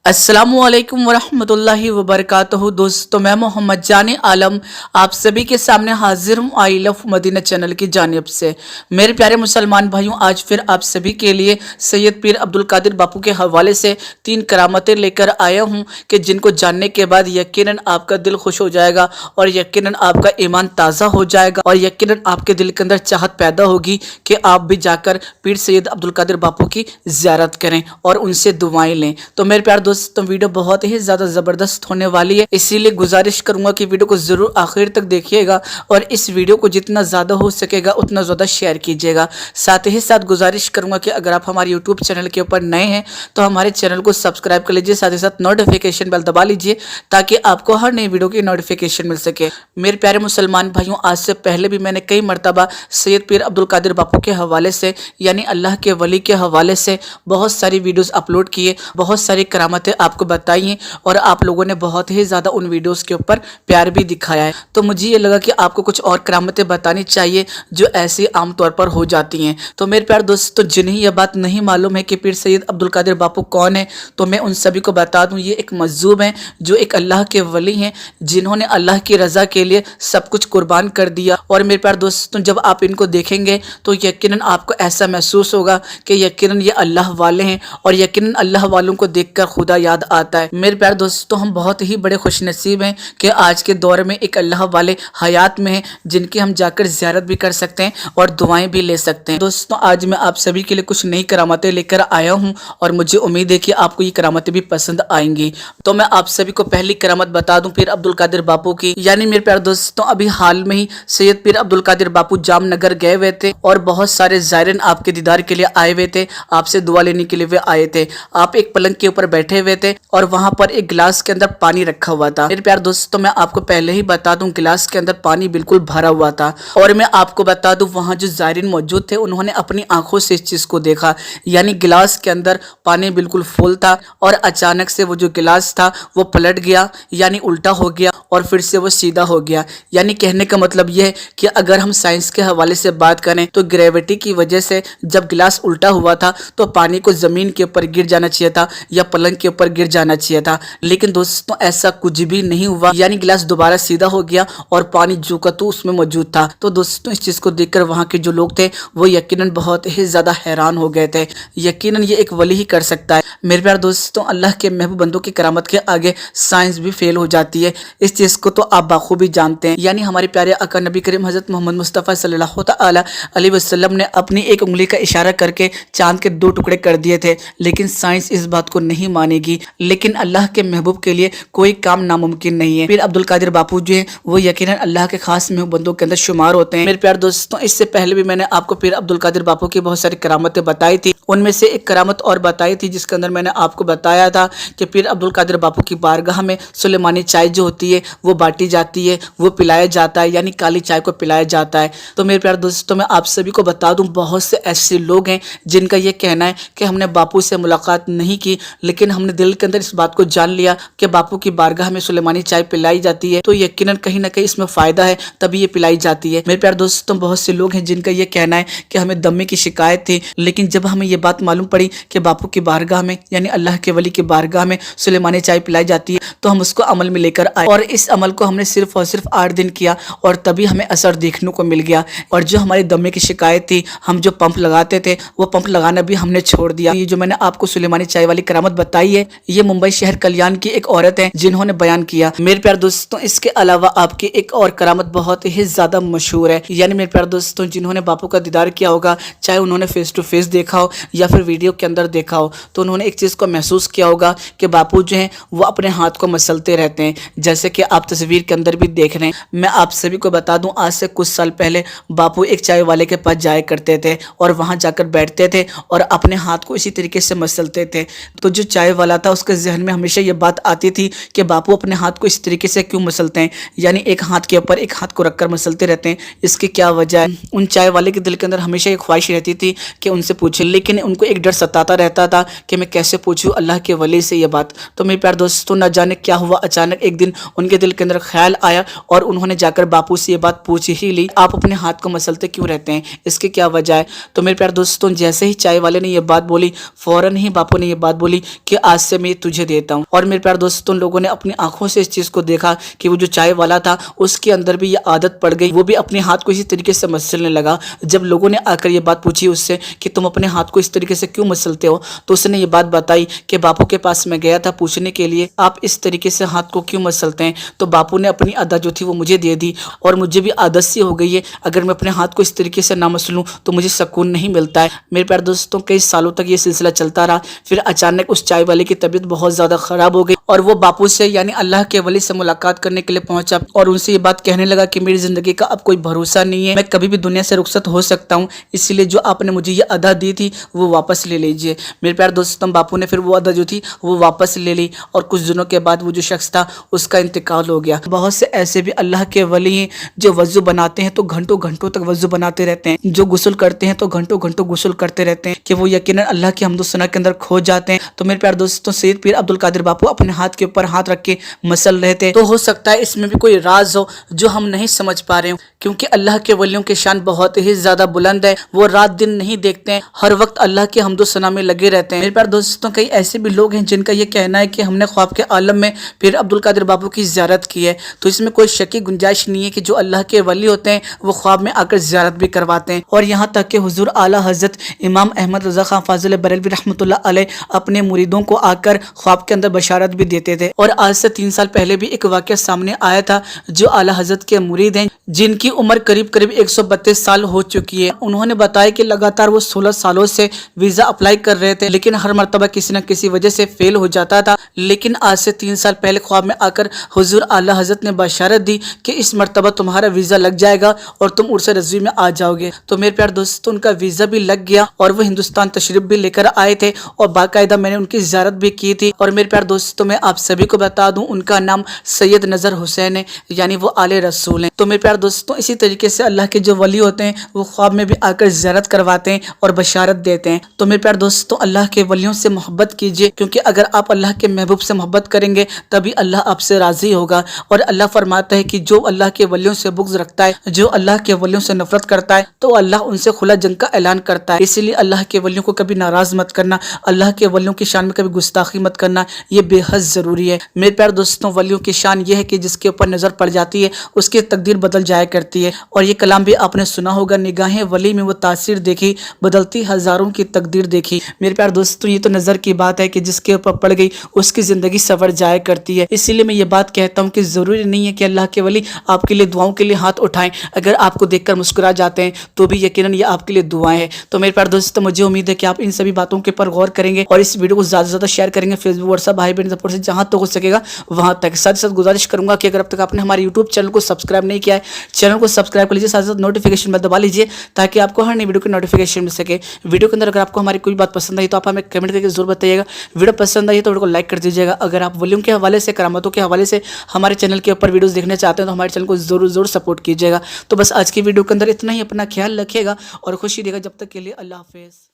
अस्सलामुअलैकुम वरहमतुल्लाहि वबरकातुहू। दोस्तों, मैं मोहम्मद जानी आलम आप सभी के सामने हाजिर हूँ आई लव मदीना चैनल की जानिब से। मेरे प्यारे मुसलमान भाइयों, आज फिर आप सभी के लिए सैयद पीर अब्दुल कादिर बापू के हवाले से 3 करामतें लेकर आया हूँ कि जिनको जानने के बाद यकीनन आपका दिल खुश हो जाएगा और यकीनन आपका ईमान ताज़ा हो जाएगा और यकीनन आपके दिल के अंदर चाहत पैदा होगी कि आप भी जाकर पीर सैयद अब्दुल कादिर बापू की ज़ियारत करें और उनसे दुआएं लें। तो मेरे प्यारे दोस्तों, वीडियो बहुत ही ज़्यादा ज़बरदस्त होने वाली है, इसीलिए गुजारिश करूंगा कि वीडियो को ज़रूर आखिर तक देखिएगा और इस वीडियो को जितना ज़्यादा हो सकेगा उतना ज़्यादा शेयर कीजिएगा। साथ ही साथ गुजारिश करूंगा कि अगर आप हमारे यूट्यूब चैनल के ऊपर नए हैं तो हमारे चैनल को सब्सक्राइब कर लीजिए, साथ ही साथ नोटिफिकेशन बेल दबा लीजिए ताकि आपको हर नई वीडियो की नोटिफिकेशन मिल सके। मेरे प्यारे मुसलमान भाइयों, आज से पहले भी मैंने कई मरतबा सैयद पीर अब्दुल कादिर बापू के हवाले से यानी अल्लाह के वली के हवाले से बहुत सारी वीडियोस अपलोड किए, बहुत सारी करामतें आपको बताई हैं और आप लोगों ने बहुत ही ज़्यादा उन वीडियोस के ऊपर प्यार भी दिखाया है। तो मुझे ये लगा कि आपको कुछ और करामतें बतानी चाहिए जो ऐसी आमतौर पर हो जाती हैं। तो मेरे प्यारे दोस्तों, जिन्हें यह बात नहीं मालूम है कि पीर सैयद अब्दुल कादिर बापू कौन है, तो मैं उन सभी को बता दूं, ये एक मज़लूम है जो एक अल्लाह के वली हैं जिन्होंने अल्लाह की रज़ा के लिए सब कुछ कुर्बान कर दिया। और मेरे प्यारे दोस्तों, जब आप इनको देखेंगे तो यकीनन आपको ऐसा महसूस होगा कि यकीनन ये अल्लाह वाले हैं और यकीनन अल्लाह वालों को देखकर खुदा याद आता है। मेरे प्यारे दोस्तों, हम बहुत ही बड़े खुशनसीब हैं कि आज के दौर में एक अल्लाह वाले हयात में हैं जिनकी हम जाकर ज़ियारत भी कर सकते हैं और दुआएं भी ले सकते हैं। दोस्तों, आज मैं आप सभी के लिए कुछ नई करामतें लेकर आया हूं और मुझे उम्मीद है कि आपको ये करामतें भी पसंद आएंगी। तो मैं आप सभी को पहली करामत बता दूं पीर अब्दुल कादिर बापू की। यानी मेरे प्यारे दोस्तों, अभी हाल में ही सैयद पीर अब्दुल कादिर बापू जामनगर गए हुए थे और बहुत सारे ज़ायरीन आपके दीदार के लिए आए हुए थे, आपसे दुआ लेने के लिए वे आए थे। आप एक पलंग के ऊपर बैठे हुए थे और वहां पर एक गिलास के अंदर पानी रखा हुआ था। मेरे प्यारे दोस्तों, मैं आपको पहले ही बता दूं, गिलास के अंदर पानी बिल्कुल भरा हुआ था और मैं आपको बता दूं, वहां जो ज़ायरीन मौजूद थे उन्होंने अपनी आंखों से इस चीज को देखा। यानी गिलास के अंदर पानी बिल्कुल फुल था और अचानक से वो जो गिलास था वो पलट गया, यानी उल्टा हो गया और फिर से वो सीधा हो गया। यानी कहने का मतलब यह है कि अगर हम साइंस के हवाले से बात करें तो ग्रेविटी की वजह से जब गिलास उल्टा हुआ था तो पानी को जमीन के ऊपर गिर जाना चाहिए था या पलंग के ऊपर गिर जाना चाहिए था, लेकिन दोस्तों ऐसा कुछ भी नहीं हुआ। यानी गिलास दोबारा सीधा हो गया और पानी जो का तो उसमें मौजूद था। तो दोस्तों, इस चीज को देखकर वहां के जो लोग थे वो यकीनन बहुत ही ज्यादा हैरान हो गए थे। यकीनन ये एक वली ही कर सकता है। मेरे प्यारे दोस्तों, अल्लाह के महबूब बंदों की करामत के आगे साइंस भी फेल हो जाती है, इस चीज को तो आप बाखूबी जानते हैं। यानी हमारे प्यारे आका नबी करीम हजरत मोहम्मद मुस्तफ़ा सल्लल्लाहु अलैहि वसल्लम ने अपनी एक उंगली का इशारा करके चांद के 2 टुकड़े कर दिए थे, लेकिन साइंस इस बात को नहीं मानेगी। लेकिन अल्लाह के महबूब के लिए कोई काम नामुमकिन नहीं है। पीर अब्दुल कादिर बापू जो है वो यकीनन अल्लाह के खास महबूब बंदों के अंदर शुमार होते हैं। मेरे प्यारे दोस्तों, इससे पहले भी मैंने आपको पीर अब्दुल कादिर बापू की बहुत सारी करामतें बताई थी। उनमें से एक करामत और बताई थी जिसके अंदर मैंने आपको बताया था कि पीर अब्दुल कादिर बापू की बारगाह में सुलेमानी चाय जो होती है वो बांटी जाती है, वो पिलाया जाता है, यानी काली चाय को पिलाया जाता है। तो मेरे प्यारे दोस्तों, मैं आप सभी को बता दूं, बहुत से ऐसे लोग हैं जिनका ये कहना है कि हमने बापू से मुलाकात नहीं की, लेकिन हमने दिल के अंदर इस बात को जान लिया कि बापू की बारगाह में सुलेमानी चाय पिलाई जाती है, तो यकीनन कहीं ना कहीं इसमें फायदा है, तभी ये पिलाई जाती है। मेरे प्यारे दोस्तों, बहुत से लोग हैं जिनका ये कहना है कि हमें दमे की शिकायत थी, लेकिन जब हमें ये बात मालूम पड़ी कि बापू की बारगाह में यानी अल्लाह के वली की बारगाह में सुलेमानी चाय पिलाई जाती है तो हम उसको अमल में लेकर आए और इस अमल को हमने सिर्फ और सिर्फ 8 दिन किया और तभी हमें असर देखने को मिल गया। और जो हमारी दमे की शिकायत थी, हम जो पंप लगाते थे वो पंप लगाना भी हमने छोड़ दिया। ये जो मैंने आपको सुलेमानी चाय वाली करामत बताई है, ये मुंबई शहर कल्याण की एक औरत है जिन्होंने बयान किया। मेरे प्यारे दोस्तों, इसके अलावा आपकी एक और करामत बहुत ही ज्यादा मशहूर है। यानी मेरे प्यारे दोस्तों, जिन्होंने बापू का दीदार किया होगा, चाहे उन्होंने फेस टू फेस देखा हो या फिर वीडियो के अंदर देखा हो, तो उन्होंने एक चीज को महसूस किया होगा कि बापू जो है वो अपने हाथ को मसलते रहते हैं, जैसे कि आप तस्वीर के अंदर भी देख रहे हैं। मैं आप सभी को बता दूं, आज से कुछ साल पहले बापू एक चाय वाले के पास जाया करते थे और वहां जाकर बैठते थे और अपने हाथ को इसी तरीके से मसलते थे। तो जो चाय वाला था उसके जहन में हमेशा ये बात आती थी कि बापू अपने हाथ को इस तरीके से क्यों मसलते हैं, यानी एक हाथ के ऊपर एक हाथ को रखकर मसलते रहते हैं, इसकी क्या वजह है। उन चाय वाले के दिल के अंदर हमेशा ये ख्वाहिश रहती थी कि उनसे पूछे, लेकिन उनको एक डर सताता रहता था कि मैं कैसे पूछूं अल्लाह के वली से ये बात। तो मेरे प्यारे दोस्तों, न जाने क्या हुआ, अचानक एक दिन उनके दिल के अंदर ख्याल आया और उन्होंने जाकर बापू से ये बात पूछ ही ली, आप अपने हाथ को मसलते क्यों रहते हैं, इसकी क्या वजह है। तो मेरे प्यारे दोस्तों, जैसे ही चाय वाले ने ये बात बोली, फौरन ही बापू ने ये बात बोली कि आज से मैं तुझे देता हूँ। और मेरे प्यारे दोस्तों, लोगों ने अपनी आंखों से इस चीज को देखा कि वो जो चाय वाला था उसके अंदर भी ये आदत पड़ गई, वो भी अपने हाथ को इसी तरीके से मसलने लगा। जब लोगों ने आकर ये बात पूछी उससे कि तुम अपने हाथ को इस तरीके से क्यों मसलते हो, तो उसने ये बात बताई कि बापू के पास मैं गया था पूछने के लिए आप इस तरीके से हाथ को क्यों मसलते हैं, तो बापू ने अपनी अदा जो थी वो मुझे दे दी और मुझे भी आदत सी हो गई है, अगर मैं अपने हाथ को इस तरीके से ना मसलूं तो मुझे सुकून नहीं मिलता है। मेरे प्यारे दोस्तों, कई सालों तक ये सिलसिला चलता रहा। फिर अचानक उस चाय वाले की तबीयत बहुत ज्यादा खराब हो गई और वो बापू से यानी अल्लाह के वली से मुलाकात करने के लिए पहुंचा और उनसे ये बात कहने लगा कि मेरी जिंदगी का अब कोई भरोसा नहीं है, मैं कभी भी दुनिया से रुखसत हो सकता हूँ, इसलिए जो आपने मुझे ये अदा दी थी वो वापस ले लीजिए। मेरे प्यारे दोस्तों, बापू ने फिर वो अदा जो थी वो वापस ले ली और कुछ दिनों के बाद वो जो शख्स था उसका इंतकाल हो गया। बहुत से ऐसे भी अल्लाह के वली हैं जो वजू बनाते हैं तो घंटों घंटों तक वजू बनाते रहते हैं, जो गुस्ल करते हैं तो घंटों घंटों गुस्ल करते रहते हैं कि वो यकीनन अल्लाह की हम्दो सना के अंदर खो जाते हैं। तो मेरे प्यारे दोस्तों, सैयद पीर अब्दुल कादिर बापू अपने हाथ के ऊपर हाथ रख के मसल रहे थे, तो हो सकता है इसमें भी कोई राज हो जो हम नहीं समझ पा रहे हो, क्योंकि अल्लाह के वलियों की शान बहुत ही ज्यादा बुलंद है। वो रात दिन नहीं देखते हैं, हर वक्त अल्लाह के हम्दो सना में लगे रहते हैं। मेरे प्यारे दोस्तों, कई ऐसे भी लोग हैं जिनका ये कहना है कि हमने ख्वाब के आलम में पीर अब्दुल कादिर बापू की ज़ियारत की है, तो इसमें कोई शक की गुंजाइश नहीं है कि जो अल्लाह के वली होते हैं वो ख्वाब में आकर ज़ियारत भी करवाते हैं। और यहाँ तक कि हुजूर आला हजरत इमाम अहमद रज़ा खान फाजिल बरेलवी रहमतुल्लाह अलैह अपने मुरीदों को आकर ख्वाब के अंदर बशारत भी देते थे। और आज से 3 साल पहले भी एक वाक़या सामने आया था, जो आला हजरत के मुरीद हैं जिनकी उम्र करीब करीब 132 साल हो चुकी है। उन्होंने बताया कि लगातार वो 16 सालों से वीज़ा अप्लाई कर रहे थे, लेकिन हर मरतबा किसी न किसी वजह से फेल हो जाता था। लेकिन आज से 3 साल पहले ख्वाब में आकर हुजूर आला हजरत ने बशारत दी कि इस मरतबा तुम्हारा वीज़ा लग जाएगा और तुम उर्स रज़वी में आ जाओगे। तो मेरे प्यारे दोस्तों, उनका वीज़ा भी लग गया और वो हिंदुस्तान तशरीफ भी लेकर आए थे और बाकायदा मैंने उनकी ज़ियारत भी की थी। और मेरे प्यारे दोस्तों, मैं आप सभी को बता दूं, उनका नाम सैयद नज़र हुसैन है, यानी वो आले रसूल हैं। तो मेरे प्यारे दोस्तों, इसी तरीके से अल्लाह के जो वली होते हैं वो ख्वाब में भी आकर ज़ियारत करवाते हैं और बशारत देते हैं। तो मेरे प्यारे दोस्तों, अल्लाह के वलियों से मोहब्बत कीजिए, क्योंकि अगर आप अल्लाह के महबूब से मोहब्बत करेंगे तभी अल्लाह आपसे राज़ी होगा। और अल्लाह फरमाता है कि जो अल्लाह के वलियों से बुग़्ज़ रखता है, जो अल्लाह के वलियों से नफरत करता है, तो अल्लाह उनसे खुला जंग का ऐलान करता है। इसीलिए अल्लाह के वलियों को कभी नाराज़ मत करना, अल्लाह के वलियों की शान में कभी गुस्ताखी मत करना, ये बेहद ज़रूरी है। मेरे प्यारे दोस्तों, वलियों की शान ये है कि जिसके ऊपर नज़र पड़ जाती है उसकी तकदीर बदल जाया करती है। और ये कलाम भी आपने सुना होगा, निगाहें वली में वो तासीर देखी, बदलती हज़ारों की तकदीर देखी। मेरे प्यारे दोस्तों, ये तो नज़र की बात है कि जिसके ऊपर पड़ गई उसकी ज़िंदगी सवर जाया करती है। इसीलिए मैं ये बात कहता हूँ कि ज़रूरी नहीं है कि अल्लाह के वली आपके लिए दुआओं के लिए हाथ उठाएं। अगर आपको देखकर मुस्कुरा जाते हैं तो भी यकीनन ये आपके लिए दुआएं हैं। तो मेरे प्यारे दोस्तों, मुझे उम्मीद है कि आप इन सभी बातों के ऊपर गौर करेंगे और इस वीडियो को ज़्यादा से ज़्यादा शेयर करेंगे फेसबुक, व्हाट्सएप, भाई बहन सपोर्ट से जहाँ तक हो सकेगा वहाँ तक। साथ ही साथ गुजारिश करूंगा कि अगर अब तक आपने हमारे यूट्यूब चैनल को सब्सक्राइब नहीं किया है, चैनल को सब्सक्राइब कर लीजिए, साथ साथ नोटिफिकेशन में दबा लीजिए ताकि आपको हर नई वीडियो की नोटिफिकेशन मिल सके। वीडियो के अंदर अगर आपको हमारी कोई बात पसंद आई तो आप हमें कमेंट करके जरूर बताइएगा। वीडियो पसंद आई तो वीडियो को लाइक कर दीजिएगा। अगर आप वॉल्यूम के हवाले से, करामतों के हवाले से हमारे चैनल के ऊपर वीडियोस देखने चाहते हैं तो हमारे चैनल को जरूर सपोर्ट कीजिएगा। तो बस आज की वीडियो के अंदर इतना ही। अपना ख्याल रखिएगा और खुशी देगा। जब तक के लिए अल्लाह हाफिज़।